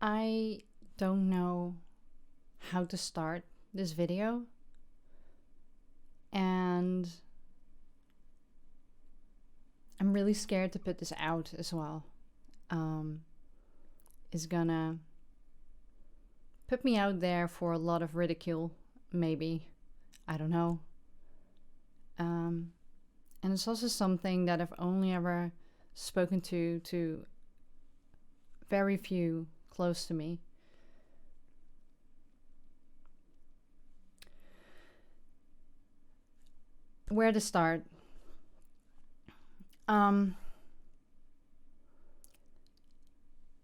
I don't know how to start this video, and I'm really scared to put this out as well. It's gonna put me out there for a lot of ridicule, maybe. I don't know. And it's also something that I've only ever spoken to very few close to me. Where to start?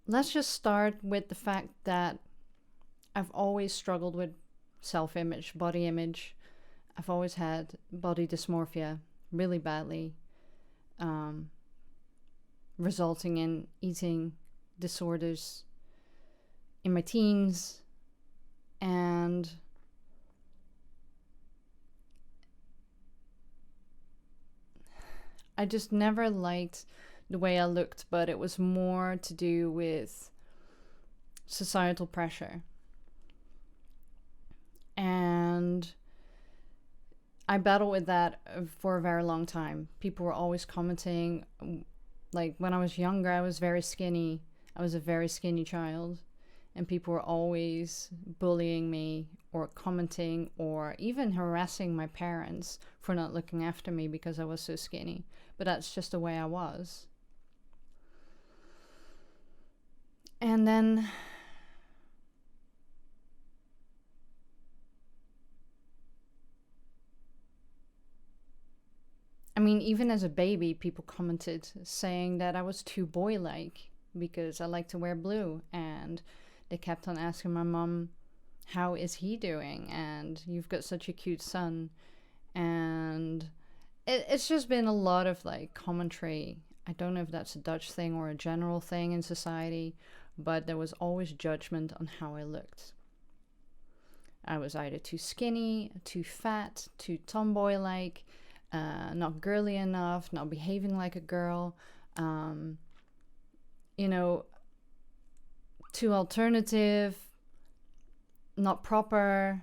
Let's just start with the fact that I've always struggled with self-image, body image. I've always had body dysmorphia really badly, resulting in eating disorders in my teens. And I just never liked the way I looked, but it was more to do with societal pressure. And I battled with that for a very long time. People were always commenting. Like when I was younger, I was very skinny. I was a very skinny child. And people were always bullying me or commenting or even harassing my parents for not looking after me because I was so skinny. But that's just the way I was. And then I mean, even as a baby, people commented saying that I was too boy-like because I like to wear blue. And they kept on asking my mom, how is he doing? And you've got such a cute son. And it's just been a lot of like commentary. I don't know if that's a Dutch thing or a general thing in society, but there was always judgment on how I looked. I was either too skinny, too fat, too tomboy-like, not girly enough, not behaving like a girl, too alternative, not proper.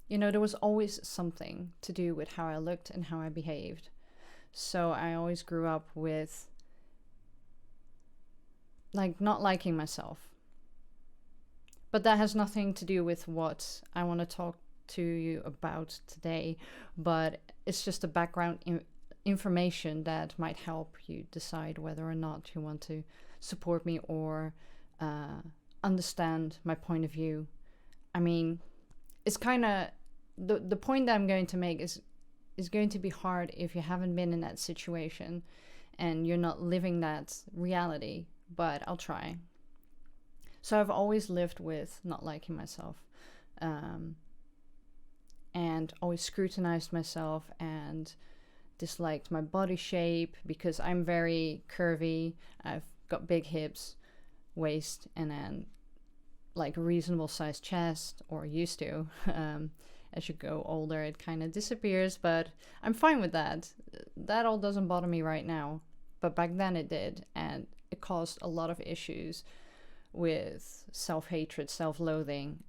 There was always something to do with how I looked and how I behaved. So I always grew up with like not liking myself. But that has nothing to do with what I want to talk to you about today, but it's just a background information that might help you decide whether or not you want to support me or understand my point of view. I mean, it's kind of the point that I'm going to make is going to be hard if you haven't been in that situation and you're not living that reality, but I'll try. So I've always lived with not liking myself, and always scrutinized myself and disliked my body shape because I'm very curvy. I've got big hips, waist, and then like a reasonable sized chest, or used to. As you go older, it kind of disappears, but I'm fine with that. That all doesn't bother me right now, but back then it did, and it caused a lot of issues with self-hatred, self-loathing,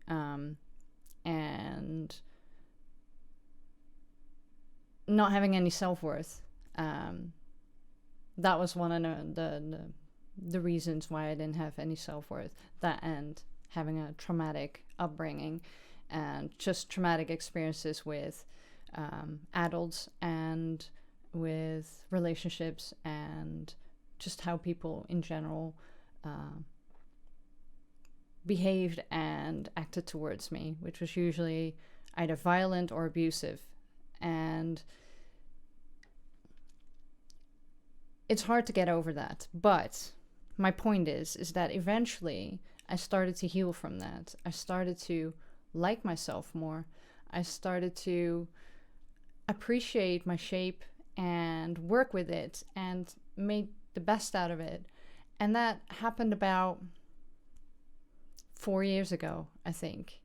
and not having any self-worth. That was one of the reasons why I didn't have any self-worth. That and having a traumatic upbringing and just traumatic experiences with adults and with relationships and just how people in general behaved and acted towards me, which was usually either violent or abusive. And it's hard to get over that. But my point is that eventually I started to heal from that. I started to like myself more. I started to appreciate my shape and work with it and make the best out of it. And that happened about 4 years ago, I think.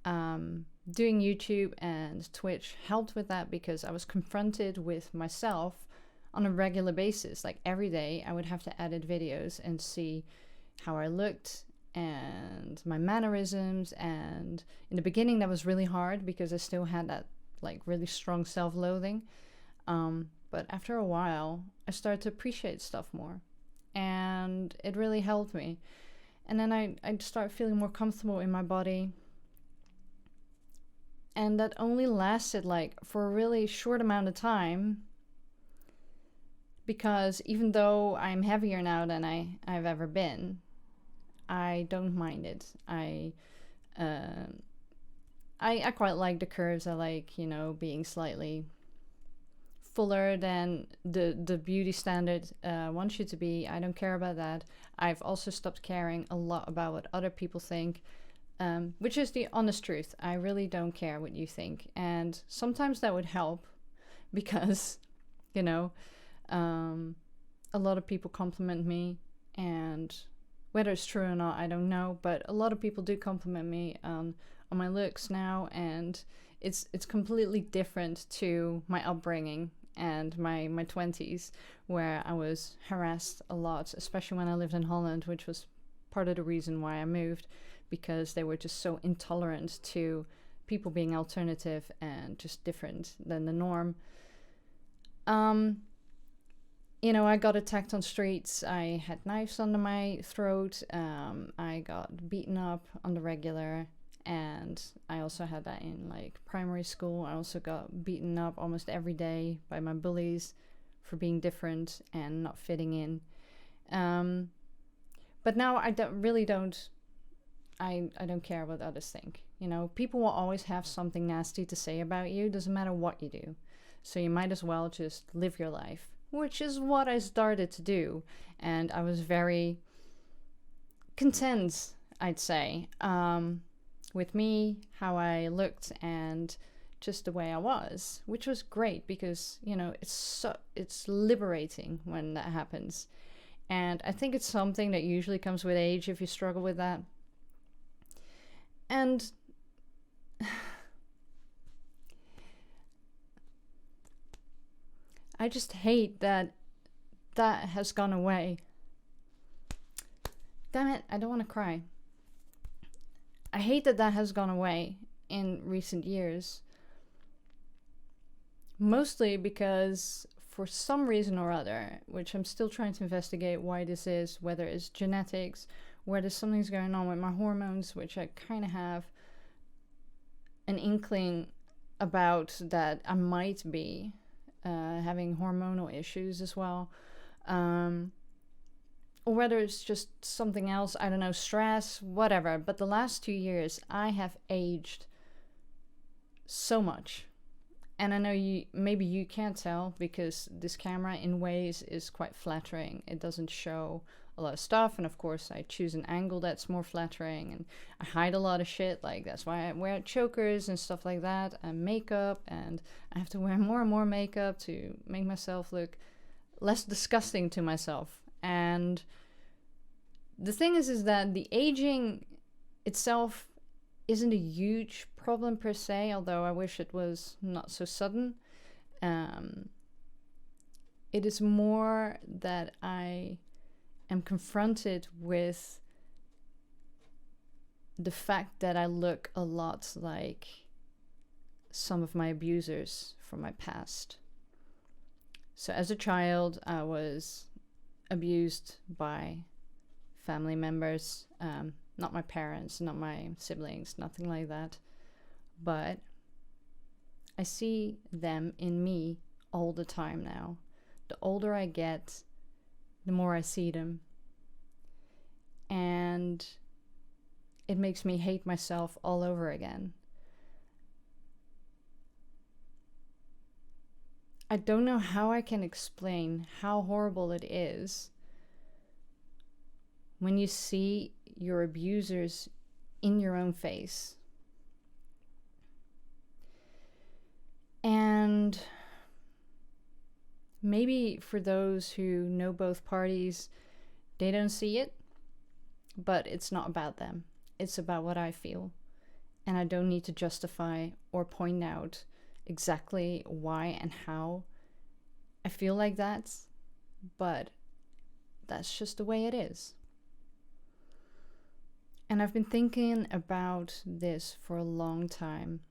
Doing YouTube and Twitch helped with that because I was confronted with myself on a regular basis. Like every day I would have to edit videos and see how I looked and my mannerisms. And in the beginning, that was really hard because I still had that like really strong self-loathing. But after a while, I started to appreciate stuff more, and it really helped me. And then I started feeling more comfortable in my body. And that only lasted like for a really short amount of time, because even though I'm heavier now than I've ever been, I don't mind it. I quite like the curves. I like, you know, being slightly fuller than the beauty standard wants you to be. I don't care about that. I've also stopped caring a lot about what other people think, which is the honest truth. I really don't care what you think. And sometimes that would help because, you know, a lot of people compliment me, and whether it's true or not, I don't know, but a lot of people do compliment me on my looks now, and it's completely different to my upbringing and my 20s, where I was harassed a lot, especially when I lived in Holland, which was part of the reason why I moved, because they were just so intolerant to people being alternative and just different than the norm. You know, I got attacked on streets. I had knives under my throat. I got beaten up on the regular. And I also had that in like primary school. I also got beaten up almost every day by my bullies for being different and not fitting in. But now I don't care what others think. You know, people will always have something nasty to say about you. Doesn't matter what you do. So you might as well just live your life, which is what I started to do. And I was very content, I'd say, with me, how I looked, and just the way I was, which was great because, you know, it's liberating when that happens. And I think it's something that usually comes with age if you struggle with that. And I just hate that has gone away. Damn it, I don't want to cry. I hate that has gone away in recent years. Mostly because for some reason or other, which I'm still trying to investigate why this is, whether it's genetics, whether something's going on with my hormones, which I kind of have an inkling about that I might be having hormonal issues as well. Or whether it's just something else, I don't know, stress, whatever. But the last 2 years, I have aged so much. And I know maybe you can't tell because this camera in ways is quite flattering. It doesn't show a lot of stuff. And of course, I choose an angle that's more flattering. And I hide a lot of shit. Like, that's why I wear chokers and stuff like that. And makeup. And I have to wear more and more makeup to make myself look less disgusting to myself. And the thing is that the aging itself isn't a huge problem per se, although I wish it was not so sudden. It is more that I am confronted with the fact that I look a lot like some of my abusers from my past. So as a child, I was abused by family members, not my parents, not my siblings, nothing like that. But I see them in me all the time now. The older I get, the more I see them. And it makes me hate myself all over again. I don't know how I can explain how horrible it is when you see your abusers in your own face. And maybe for those who know both parties, they don't see it, but it's not about them. It's about what I feel. And I don't need to justify or point out exactly why and how I feel like that, but that's just the way it is. And I've been thinking about this for a long time.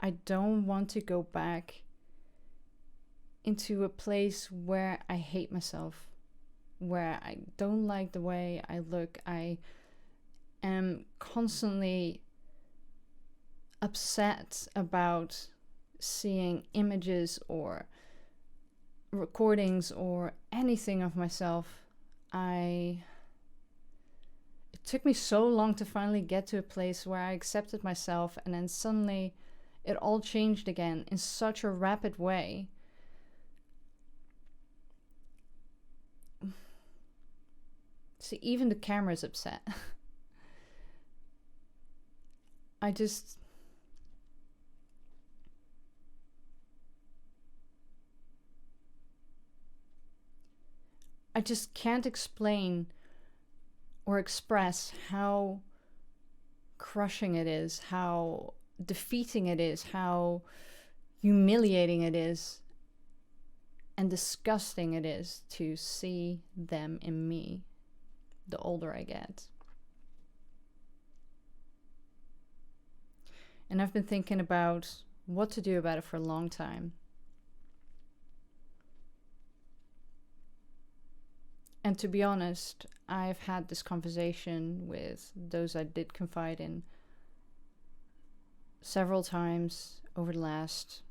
I don't want to go back into a place where I hate myself, where I don't like the way I look. I am constantly upset about seeing images or recordings or anything of myself. It took me so long to finally get to a place where I accepted myself, and then suddenly it all changed again in such a rapid way. See, even the camera's upset. I just can't explain or express how crushing it is, how defeating it is, how humiliating it is, and disgusting it is to see them in me the older I get. And I've been thinking about what to do about it for a long time. And to be honest, I've had this conversation with those I did confide in several times over the last,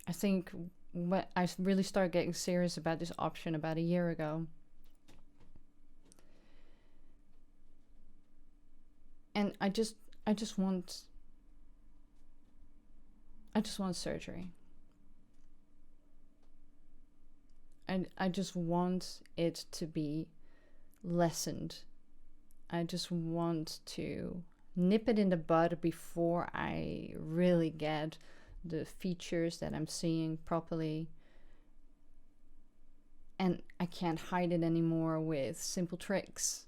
I think when I really started getting serious about this option about a year ago. And I just want surgery. I just want it to be lessened. I just want to nip it in the bud before I really get the features that I'm seeing properly. And I can't hide it anymore with simple tricks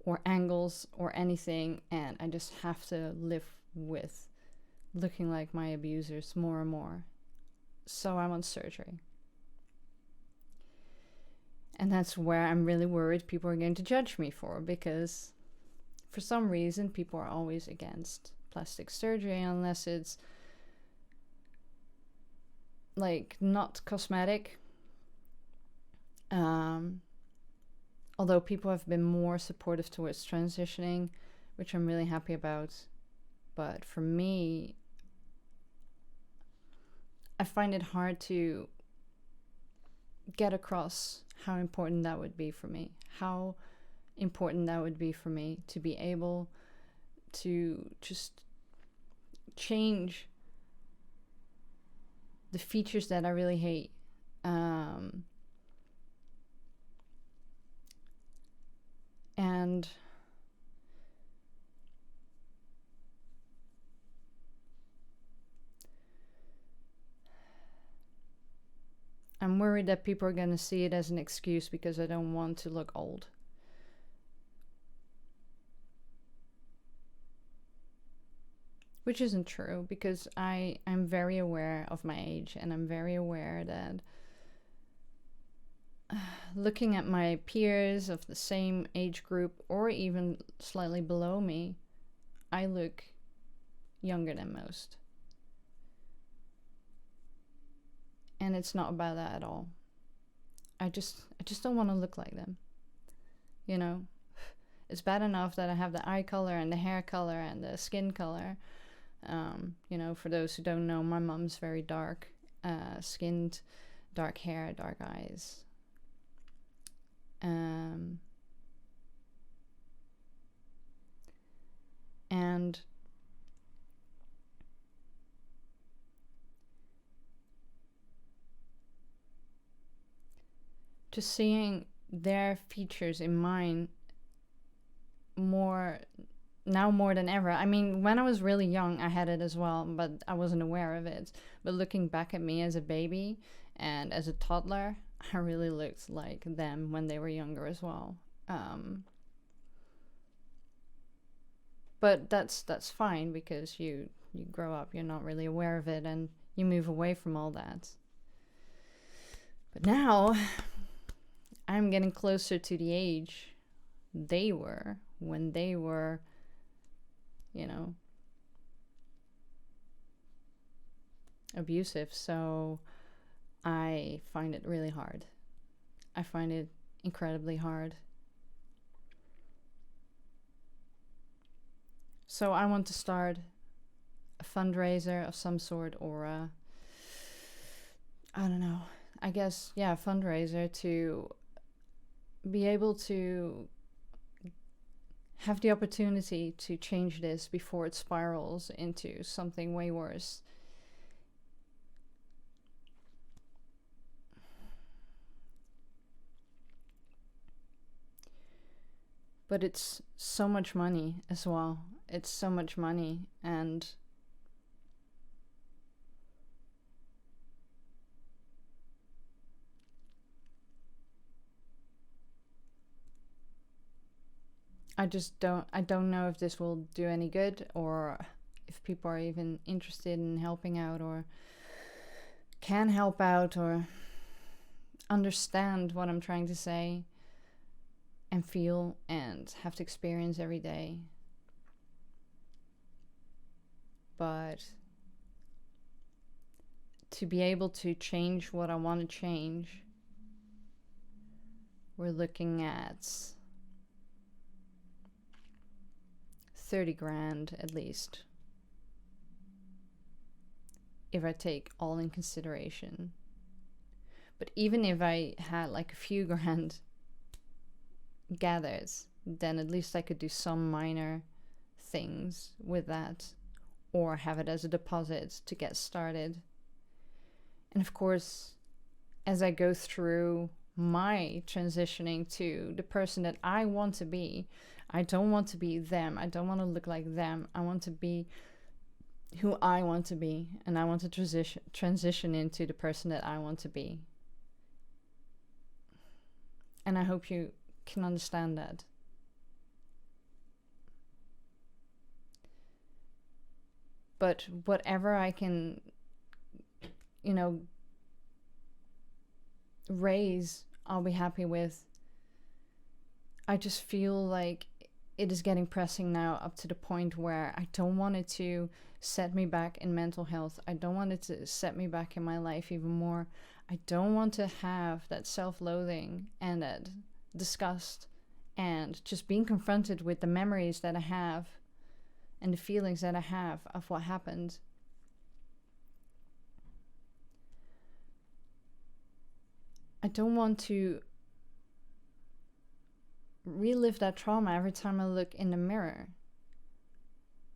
or angles or anything. And I just have to live with looking like my abusers more and more. So I want surgery. And that's where I'm really worried people are going to judge me for, because for some reason people are always against plastic surgery unless it's like not cosmetic. Although people have been more supportive towards transitioning, which I'm really happy about. But for me, I find it hard to get across how important that would be for me. How important that would be for me to be able to just change the features that I really hate. And I'm worried that people are going to see it as an excuse because I don't want to look old. Which isn't true, because I'm very aware of my age, and I'm very aware that looking at my peers of the same age group or even slightly below me, I look younger than most. And it's not about that at all. I just don't want to look like them. You know, it's bad enough that I have the eye color and the hair color and the skin color. You know, for those who don't know, my mom's very dark skinned, dark hair, dark eyes. And just seeing their features in mine more than ever. I mean, when I was really young, I had it as well, but I wasn't aware of it. But looking back at me as a baby and as a toddler, I really looked like them when they were younger as well. But that's fine, because you grow up, you're not really aware of it, and you move away from all that. But now I'm getting closer to the age they were when they were, you know, abusive. So I find it really hard. I find it incredibly hard. So I want to start a fundraiser of some sort, or I don't know, I guess, yeah, a fundraiser to be able to have the opportunity to change this before it spirals into something way worse. But it's so much money as well. It's so much money, and I don't know if this will do any good, or if people are even interested in helping out, or can help out, or understand what I'm trying to say and feel and have to experience every day. But to be able to change what I want to change, we're looking at 30 grand at least, if I take all in consideration. But even if I had like a few grand gathered, then at least I could do some minor things with that, or have it as a deposit to get started. And of course, as I go through my transitioning to the person that I want to be, I don't want to be them. I don't want to look like them. I want to be who I want to be, and I want to transition into the person that I want to be. And I hope you can understand that. But whatever I can, raise, I'll be happy with. I just feel like it is getting pressing now, up to the point where I don't want it to set me back in mental health. I don't want it to set me back in my life even more. I don't want to have that self-loathing and that disgust and just being confronted with the memories that I have and the feelings that I have of what happened. I don't want to relive that trauma every time I look in the mirror,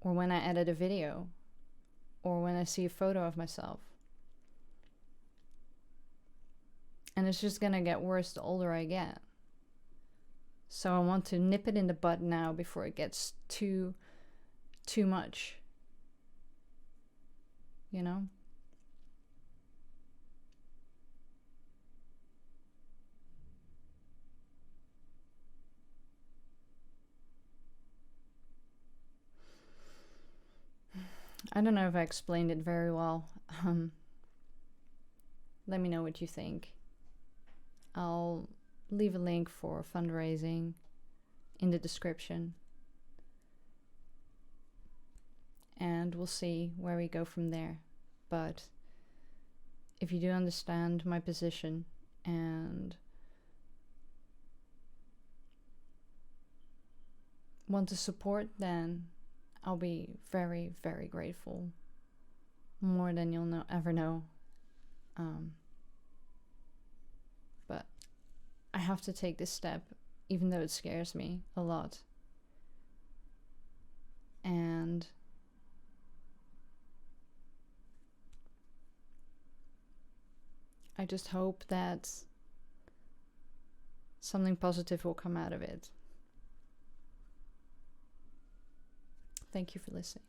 or when I edit a video, or when I see a photo of myself. And it's just gonna get worse the older I get. So I want to nip it in the bud now before it gets too much. You know? I don't know if I explained it very well. Let me know what you think. I'll leave a link for fundraising in the description. And we'll see where we go from there. But if you do understand my position and want to support, then I'll be very, very grateful. More than you'll ever know. But I have to take this step, even though it scares me a lot. And I just hope that something positive will come out of it. Thank you for listening.